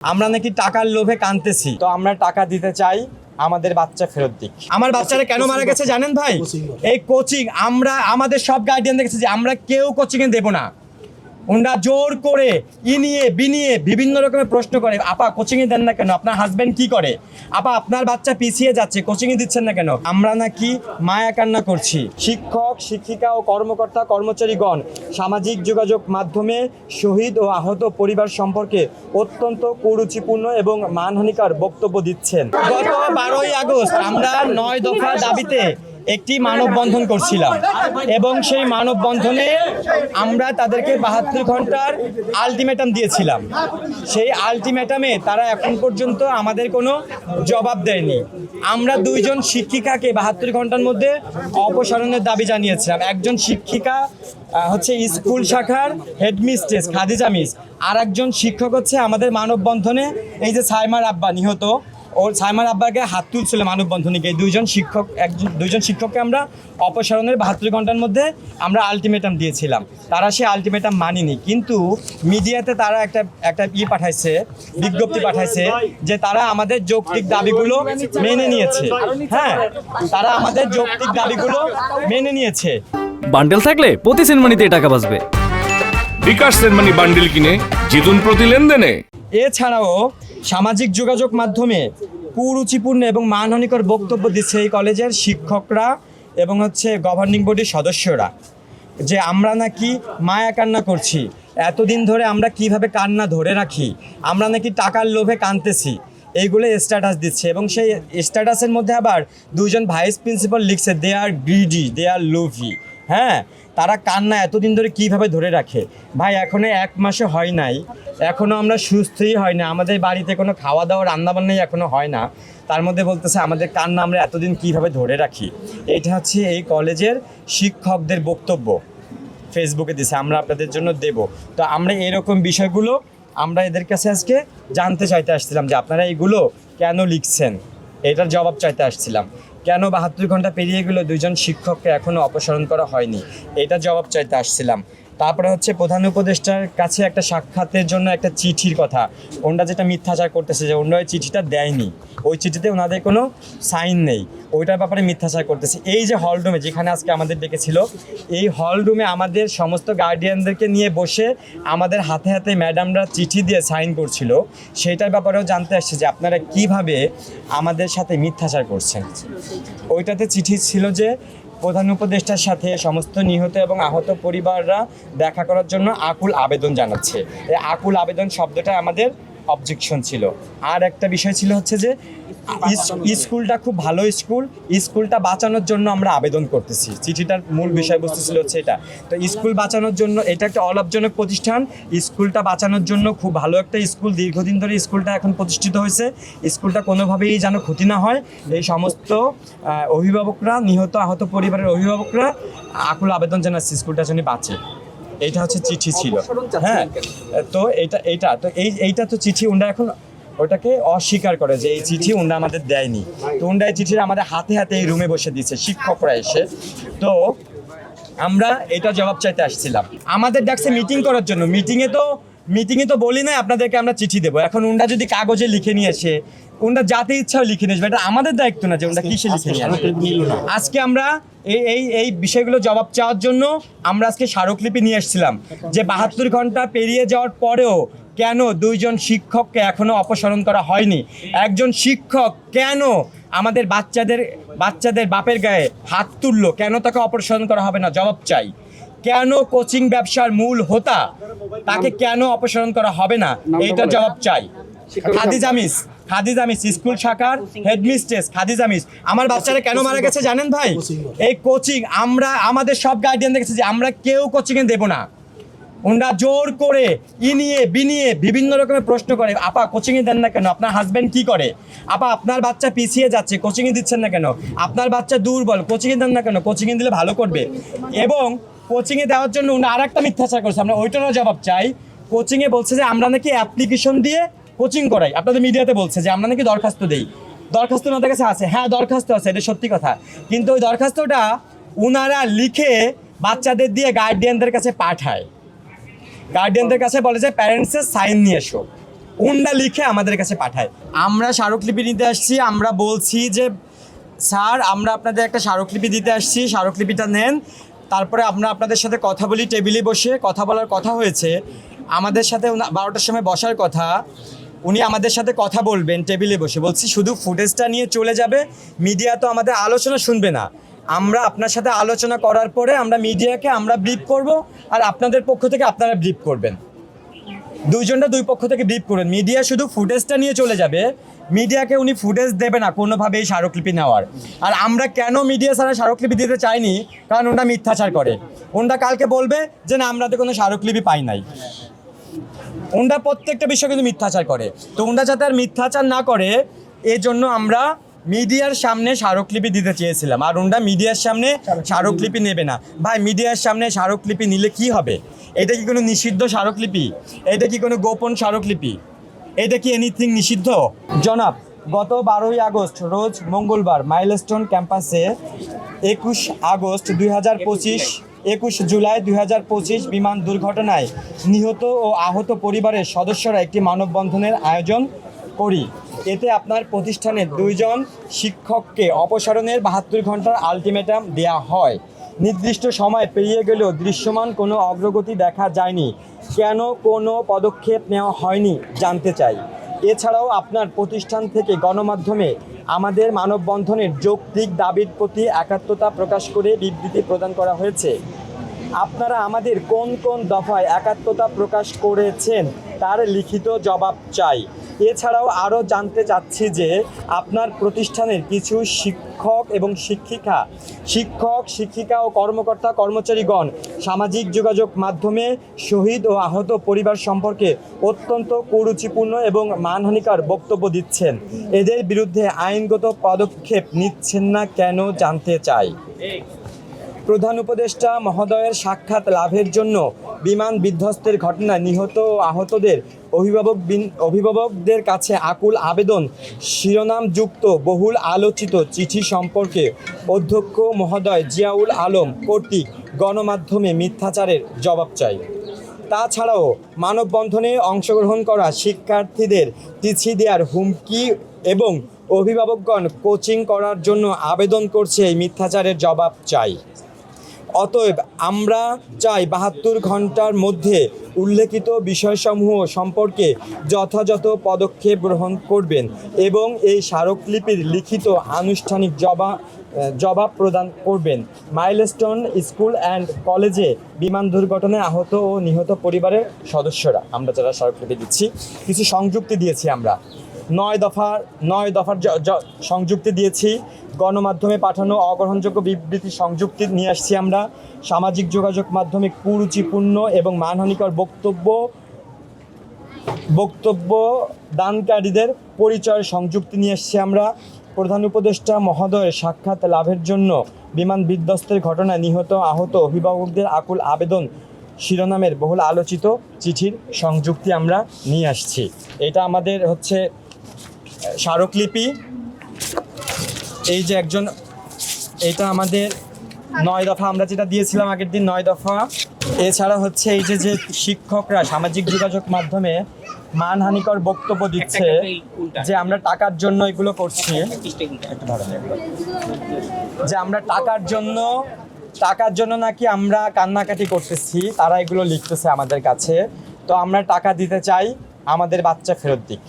আমরা নাকি টাকার লোভে কাঁদতেছি, তো আমরা টাকা দিতে চাই, আমাদের বাচ্চা ফেরত দিক। আমার বাচ্চারা কেন মারা গেছে জানেন ভাই? এই কোচিং, আমরা আমাদের সব গার্ডিয়ান দেখেছি যে আমরা কেউ কোচিংয়ে দেবো না। ওনারা জোর করে ইনিয়ে বিনিয়ে বিভিন্ন রকমের প্রশ্ন করে, আপা কোচিংয়ে দেন না কেন, আপনার হাজব্যান্ড কি করে, আপা আপনার বাচ্চা পিছিয়ে যাচ্ছে কোচিংয়ে দিচ্ছেন না কেন। আমরা নাকি মায়া কান্না করছি। শিক্ষক, শিক্ষিকা ও কর্মকর্তা কর্মচারীগণ সামাজিক যোগাযোগ মাধ্যমে শহীদ ও আহত পরিবার সম্পর্কে অত্যন্ত কুরুচিপূর্ণ এবং মানহানিকর বক্তব্য দিচ্ছেন। গত 12ই আগস্ট আমরা 9 দফা দাবিতে একটি মানববন্ধন করছিলাম এবং সেই মানববন্ধনে আমরা তাদেরকে 72 ঘন্টার আলটিমেটাম দিয়েছিলাম। সেই আলটিমেটামে তারা এখন পর্যন্ত আমাদের কোনো জবাব দেয়নি। আমরা 2 জন শিক্ষিকাকে 72 ঘন্টার মধ্যে অপসারণের দাবি জানিয়েছিলাম। একজন শিক্ষিকা হচ্ছে স্কুল শাখার হেডমিস্ট্রেস খাদিজা মিস, আর একজন শিক্ষক হচ্ছে আমাদের মানববন্ধনে এই যে সাইমার আব্বা নিহত, ওর সাইমার আব্বাকে হাত তুলছিল মানববন্ধনে গিয়ে। 2 জন শিক্ষককে আমরা অপসারণের 72 ঘন্টার মধ্যে আমরা আলটিমেটাম দিয়েছিলাম। তারা সেই আলটিমেটাম মানেনি, কিন্তু মিডিয়াতে তারা একটা পাঠাইছে, বিজ্ঞপ্তি পাঠাইছে যে তারা আমাদের যৌক্তিক দাবিগুলো মেনে নিয়েছে। হ্যাঁ, তারা আমাদের যৌক্তিক দাবিগুলো মেনে নিয়েছে। বান্ডেল থাকলে প্রতি সেনমানিতে টাকা বাঁচবে। বিকাশ সেনমানি বান্ডেল কিনে জিতুন প্রতি লেনদেনে। এছাড়াও সামাজিক যোগাযোগ মাধ্যমে কুরুচিপূর্ণ এবং মানহানিকর বক্তব্য দিচ্ছে এই কলেজের শিক্ষকরা এবং হচ্ছে গভর্নিং বডির সদস্যরা, যে আমরা নাকি মায়া কান্না করছি, এতদিন ধরে আমরা কিভাবে কান্না ধরে রাখি, আমরা নাকি টাকার লোভে কাঁদতেছি, এইগুলো স্ট্যাটাস দিচ্ছে। এবং সেই স্ট্যাটাসের মধ্যে আবার 2 জন ভাইস প্রিন্সিপাল লিখছে দে আর গ্রিডি, দে আর লোভি। হ্যাঁ, তারা কান্না এতদিন ধরে কিভাবে ধরে রাখে। ভাই এখনো 1 মাসে হয় নাই, এখনও আমরা সুস্থই হয় না, আমাদের বাড়িতে কোনো খাওয়া দাওয়া রান্নাবান্নাই এখনও হয় না, তার মধ্যে বলতেছে আমাদের কান্না আমরা এতদিন কিভাবে ধরে রাখি। এটা হচ্ছে এই কলেজের শিক্ষকদের বক্তব্য, ফেসবুকে দিছে, আমরা আপনাদের জন্য দেব। তো আমরা এরকম বিষয়গুলো আমরা এদের কাছে আজকে জানতে চাইতে আসছিলাম যে আপনারা এইগুলো কেন লিখছেন, এটার জবাব চাইতে আসছিলাম। কেন 72 ঘন্টা পেরিয়ে গেল 2 জন শিক্ষককে এখনও অপসারণ করা হয়নি, এটার জবাব চাইতে আসছিলাম। তারপরে হচ্ছে প্রধান উপদেষ্টার কাছে একটা সাক্ষাতের জন্য একটা চিঠির কথা, ওনারা যেটা মিথ্যাচার করতেছে যে ওনারা ওই চিঠিটা দেয়নি, ওই চিঠিতে ওনাদের কোনো সাইন নেই, ওইটার ব্যাপারে মিথ্যাচার করতেছে। এই যে হল রুমে যেখানে আজকে আমাদের ডেকেছিল, এই হল রুমে আমাদের সমস্ত গার্ডিয়ানদেরকে নিয়ে বসে আমাদের হাতে হাতে ম্যাডামরা চিঠি দিয়ে সাইন করছিল, সেইটার ব্যাপারেও জানতে আসছে যে আপনারা কিভাবে আমাদের সাথে মিথ্যাচার করছেন। ওইটাতে চিঠি ছিল যে প্রধান উপদেষ্টার সাথে সমস্ত নিহত এবং আহত পরিবাররা দেখা করার জন্য আকুল আবেদন জানাচ্ছে। এই আকুল আবেদন শব্দটা আমাদের অবজেকশন ছিল। আর একটা বিষয় ছিল হচ্ছে যে স্কুলটা খুব ভালো স্কুলটা বাঁচানোর জন্য আমরা আবেদন করতেছি। চিঠিটার মূল বিষয়বস্তু ছিল হচ্ছে এটা। তো স্কুল বাঁচানোর জন্য, এটা একটা অলাভজনক প্রতিষ্ঠান, স্কুলটা বাঁচানোর জন্য খুব ভালো একটা স্কুল, দীর্ঘদিন ধরে স্কুলটা এখন প্রতিষ্ঠিত হয়েছে, স্কুলটা কোনোভাবেই যেন ক্ষতি না হয়, এই সমস্ত অভিভাবকরা, নিহত আহত পরিবারের অভিভাবকরা আকুল আবেদন জানাচ্ছে স্কুলটা যেন বাঁচে। এইটা হচ্ছে চিঠি ছিল। হ্যাঁ, তো এইটা তো চিঠি ওনারা এখন ওটাকে অস্বীকার করে যে এই চিঠি ওনারা আমাদের দেয়নি। তো ওনারা এই চিঠিটা আমাদের হাতে হাতে এই রুমে বসে দিচ্ছে শিক্ষকরা এসে। তো আমরা এটা জবাব চাইতে আসছিলাম। আমাদের ডাকছে মিটিং করার জন্য, মিটিংয়ে তো বলি নাই আপনাদেরকে আমরা চিঠি দেবো। এখন ওনারা যদি কাগজে লিখে নিয়ে এসে, ওনারা যাতে ইচ্ছাও লিখে নিয়ে আসবে, এটা আমাদের দায়িত্ব না যে ওনারা কিসে লিখে নিয়ে আসবে। আজকে আমরা এই বিষয়গুলো জবাব চাওয়ার জন্য আমরা আজকে স্মারকলিপি নিয়ে এসেছিলাম যে 72 ঘন্টা পেরিয়ে যাওয়ার পরেও কেন 2 জন শিক্ষককে এখনও অপসারণ করা হয়নি। একজন শিক্ষক কেন আমাদের বাচ্চাদের বাপের গায়ে হাত তুললো, কেন তাকে অপসারণ করা হবে না, জবাব চাই। কেন কোচিং ব্যবসার মূল হোতা, তাকে কেন অপসারণ করা হবে না, এইটার জবাব চাই। খাদিজা মিস স্কুল শাখার হেডমিস্ট্রেস খাদিজা মিস, আমার বাচ্চারা কেন মারা গেছে জানেন ভাই? এই কোচিং, আমরা আমাদের সব গার্ডিয়ান দেখেছি যে আমরা কেউ কোচিংয়ে দেব না। ওনারা জোর করে ইনিয়ে বিনিয়ে বিভিন্ন রকমের প্রশ্ন করে, আপা কোচিংয়ে দেন না কেন, আপনার হাজব্যান্ড কি করে, আপা আপনার বাচ্চা পিছিয়ে যাচ্ছে কোচিংয়ে দিচ্ছেন না কেন, আপনার বাচ্চা দুর্বল কোচিংয়ে দেন না কেন, কোচিংয়ে দিলে ভালো করবে। এবং কোচিংয়ে দেওয়ার জন্য ওনারা আর একটা মিথ্যাচার করছে, আমরা ওইটারও জবাব চাই। কোচিংয়ে বলছে যে আমরা নাকি অ্যাপ্লিকেশন দিয়ে কোচিং করাই, আপনাদের মিডিয়াতে বলছে যে আমরা নাকি দরখাস্ত দেই। দরখাস্ত ওনাদের কাছে আছে, হ্যাঁ দরখাস্ত আছে, এটা সত্যি কথা, কিন্তু ওই দরখাস্তটা ওনারা লিখে বাচ্চাদের দিয়ে গার্ডিয়ানদের কাছে পাঠায়, গার্ডিয়ানদের কাছে বলে যে প্যারেন্টসের সাইন নিয়ে এসো। ওনরা লিখে আমাদের কাছে পাঠায়। আমরা স্মারকলিপি নিতে আসছি, আমরা বলছি যে স্যার আমরা আপনাদের একটা স্মারকলিপি দিতে আসছি, স্মারকলিপিটা নেন, তারপরে আমরা আপনাদের সাথে কথা বলি, টেবিলে বসে কথা বলার কথা হয়েছে, আমাদের সাথে 12টার সময় বসার কথা, উনি আমাদের সাথে কথা বলবেন টেবিলে বসে। বলছি শুধু ফুটেজটা নিয়ে চলে যাবে, মিডিয়া তো আমাদের আলোচনা শুনবে না। আমরা আপনার সাথে আলোচনা করার পরে আমরা মিডিয়াকে আমরা ব্রিফ করব, আর আপনাদের পক্ষ থেকে আপনারা ব্রিফ করবেন। দুইজনটা দুই পক্ষ থেকে ব্রিফ করবেন। মিডিয়া শুধু ফুটেজটা নিয়ে চলে যাবে, মিডিয়াকে উনি ফুটেজ দেবে না কোনোভাবেই স্মারকলিপি নেওয়ার। আর আমরা কেন মিডিয়া ছাড়া স্মারকলিপি দিতে চাইনি, কারণ ওনারা মিথ্যাচার করে। ওনারা কালকে বলবে যে না আমরা তো কোনো স্মারকলিপি পাই নাই। ওনারা প্রত্যেকটা বিষয় কিন্তু মিথ্যাচার করে। তো ওনারা যাতে আর মিথ্যাচার না করে, এই জন্য আমরা মিডিয়ার সামনে স্মারকলিপি দিতে চেয়েছিলাম। আর ওনারা মিডিয়ার সামনে স্মারকলিপি নেবে না। ভাই মিডিয়ার সামনে স্মারকলিপি নিলে কি হবে? এটা কি কোনো নিষিদ্ধ স্মারকলিপি? এটা কি কোনো গোপন স্মারকলিপি? এটা কি এনিথিং নিষিদ্ধ? জনাব, গত 12ই আগস্ট রোজ মঙ্গলবার মাইলস্টোন ক্যাম্পাসে 21 আগস্ট 2025, 21 জুলাই 2025 বিমান দুর্ঘটনায় নিহত ও আহত পরিবারের সদস্যরা একটি মানববন্ধনের আয়োজন করি। এতে আপনার প্রতিষ্ঠানের 2 জন শিক্ষককে অপসারণের 72 ঘন্টার আলটিমেটাম দেয়া হয়। নির্দিষ্ট সময় পেরিয়ে গেলেও দৃশ্যমান কোনো অগ্রগতি দেখা যায়নি। কেন কোনো পদক্ষেপ নেওয়া হয়নি জানতে চাই। এছাড়াও আপনার প্রতিষ্ঠান থেকে গণমাধ্যমে আমাদের মানববন্ধনের যৌক্তিক দাবির প্রতি একাত্মতা প্রকাশ করে বিবৃতি প্রদান করা হয়েছে। আপনারা আমাদের কোন কোন দফায় একাত্মতা প্রকাশ করেছেন তার লিখিত জবাব চাই। এছাড়াও আরও জানতে চাচ্ছি যে আপনার প্রতিষ্ঠানের কিছু শিক্ষক শিক্ষিকা ও কর্মচারীগণ সামাজিক যোগাযোগ মাধ্যমে শহীদ ও আহত পরিবার সম্পর্কে অত্যন্ত কুরুচিপূর্ণ এবং মানহানিকর বক্তব্য দিচ্ছেন। এদের বিরুদ্ধে আইনগত পদক্ষেপ নিচ্ছেন না কেন জানতে চাই। প্রধান উপদেষ্টা মহোদয়ের সাক্ষাৎ লাভের জন্য বিমান বিধ্বস্তের ঘটনায় নিহত ও আহতদের অভিভাবকদের কাছে আকুল আবেদন শিরোনামযুক্ত বহুল আলোচিত চিঠি সম্পর্কে অধ্যক্ষ মহোদয় জিয়াউল আলম কর্তৃক গণমাধ্যমে মিথ্যাচারের জবাব চাই। তাছাড়াও মানববন্ধনে অংশগ্রহণ করা শিক্ষার্থীদের চিঠি দেওয়ার হুমকি এবং অভিভাবকগণ কোচিং করার জন্য আবেদন করছে এই মিথ্যাচারের জবাব চাই। অতএব আমরা চাই 72 ঘন্টার মধ্যে উল্লেখিত বিষয়সমূহ সম্পর্কে যথাযথ পদক্ষেপ গ্রহণ করবেন এবং এই স্মারকলিপির লিখিত আনুষ্ঠানিক জবাব প্রদান করবেন। মাইলস্টোন স্কুল অ্যান্ড কলেজে বিমান দুর্ঘটনায় আহত ও নিহত পরিবারের সদস্যরা আমরা যারা স্মারকলিপি দিচ্ছি, কিছু সংযুক্তি দিয়েছি আমরা। 9 দফার সংযুক্তি দিয়েছি। গণমাধ্যমে পাঠানো অগ্রহণযোগ্য বিবৃতি সংযুক্তি নিয়ে আসছি আমরা। সামাজিক যোগাযোগ মাধ্যমে কুরুচিপূর্ণ এবং মানহানিকর বক্তব্য দানকারীদের পরিচয় সংযুক্তি নিয়ে আসছি আমরা। প্রধান উপদেষ্টা মহোদয়ের সাক্ষাৎ লাভের জন্য বিমান বিধ্বস্তের ঘটনায় নিহত আহত অভিভাবকদের আকুল আবেদন শিরোনামের বহুল আলোচিত চিঠির সংযুক্তি আমরা নিয়ে আসছি। এটা আমাদের হচ্ছে স্মারকলিপি। এই যে এটা আমাদের 9 দফা আমরা যেটা দিয়েছিলাম আগের দিন, 9 দফা। এছাড়া হচ্ছে এই যে শিক্ষকরা সামাজিক যোগাযোগ মাধ্যমে মানহানিকর বক্তব্য দিচ্ছে যে আমরা টাকার জন্য এগুলো করছি, যে আমরা টাকার জন্য নাকি আমরা কান্নাকাটি করতেছি, তারা এগুলো লিখতেছে আমাদের কাছে। তো আমরা টাকা দিতে চাই, আমাদের বাচ্চা ফেরত দিক।